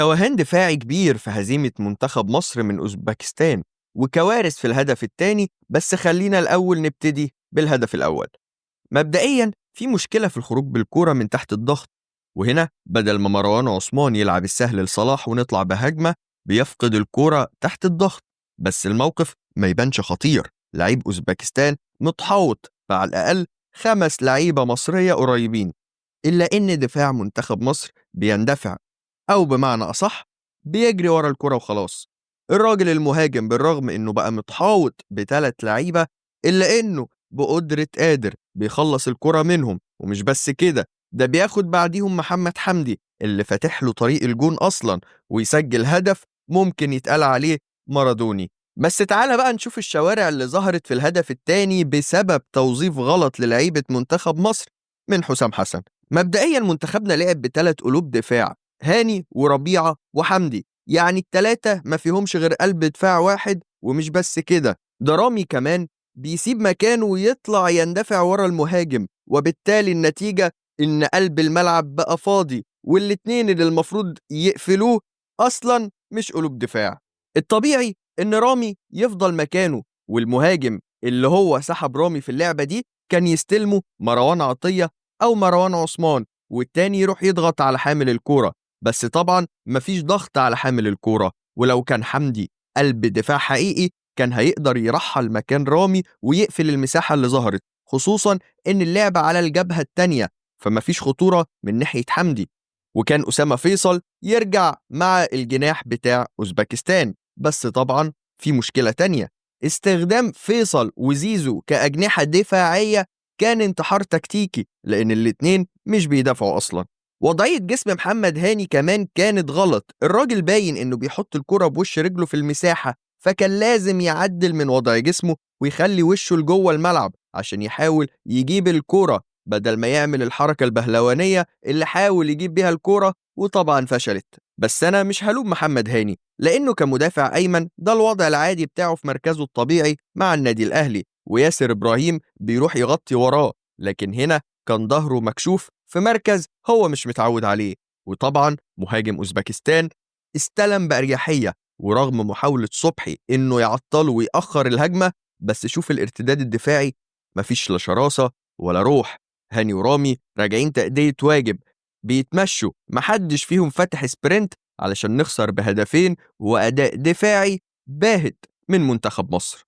توهان دفاعي كبير في هزيمة منتخب مصر من أوزبكستان وكوارث في الهدف الثاني، بس خلينا الأول نبتدي بالهدف الأول. مبدئيا في مشكلة في الخروج بالكورة من تحت الضغط، وهنا بدل ما مروان عثمان يلعب السهل لصلاح ونطلع بهجمة بيفقد الكورة تحت الضغط. بس الموقف ما يبانش خطير، لعيب أوزبكستان متحوط فعلى الأقل 5 لعيبة مصرية قريبين، إلا إن دفاع منتخب مصر بيندفع، أو بمعنى أصح بيجري ورا الكرة وخلاص. الراجل المهاجم بالرغم إنه بقى متحاوط ب3 لعيبة، إلا إنه بقدرة قادر بيخلص الكرة منهم. ومش بس كده، ده بياخد بعديهم محمد حمدي اللي فاتح له طريق الجون أصلا، ويسجل هدف ممكن يتقال عليه مارادوني. بس تعالى بقى نشوف الشوارع اللي ظهرت في الهدف التاني بسبب توظيف غلط للعيبة منتخب مصر من حسام حسن. مبدئيا منتخبنا لعب ب3 قلوب دفاع، هاني وربيعة وحمدي، يعني ال3 ما فيهمش غير قلب دفاع واحد. ومش بس كده، ده رامي كمان بيسيب مكانه ويطلع يندفع ورا المهاجم، وبالتالي النتيجة إن قلب الملعب بقى فاضي، والاتنين اللي المفروض يقفلوه أصلا مش قلوب دفاع. الطبيعي إن رامي يفضل مكانه، والمهاجم اللي هو سحب رامي في اللعبة دي كان يستلمه مروان عطية أو مروان عثمان، والتاني يروح يضغط على حامل الكورة. بس طبعا مفيش ضغط على حامل الكورة، ولو كان حمدي قلب دفاع حقيقي كان هيقدر يرحل مكان رامي ويقفل المساحة اللي ظهرت، خصوصا إن اللعبة على الجبهة التانية فمفيش خطورة من ناحية حمدي. وكان أسامة فيصل يرجع مع الجناح بتاع أوزبكستان. بس طبعا في مشكلة تانية، استخدام فيصل وزيزو كأجنحة دفاعية كان انتحار تكتيكي، لأن الاتنين مش بيدافعوا أصلا. وضعية جسم محمد هاني كمان كانت غلط، الراجل باين إنه بيحط الكرة بوش رجله في المساحة، فكان لازم يعدل من وضع جسمه ويخلي وشه لجوه الملعب عشان يحاول يجيب الكرة، بدل ما يعمل الحركة البهلوانية اللي حاول يجيب بيها الكرة وطبعا فشلت. بس أنا مش هلوم محمد هاني، لأنه كمدافع أيمن ده الوضع العادي بتاعه في مركزه الطبيعي مع النادي الأهلي، وياسر إبراهيم بيروح يغطي وراه، لكن هنا كان ظهره مكشوف في مركز هو مش متعود عليه. وطبعا مهاجم أوزبكستان استلم بأريحية، ورغم محاولة صبحي إنه يعطله ويأخر الهجمة، بس شوف الارتداد الدفاعي، مفيش لا شراسة ولا روح. هاني ورامي راجعين تأدية واجب، بيتمشوا، محدش فيهم فتح سبرنت علشان نخسر بهدفين وأداء دفاعي باهت من منتخب مصر.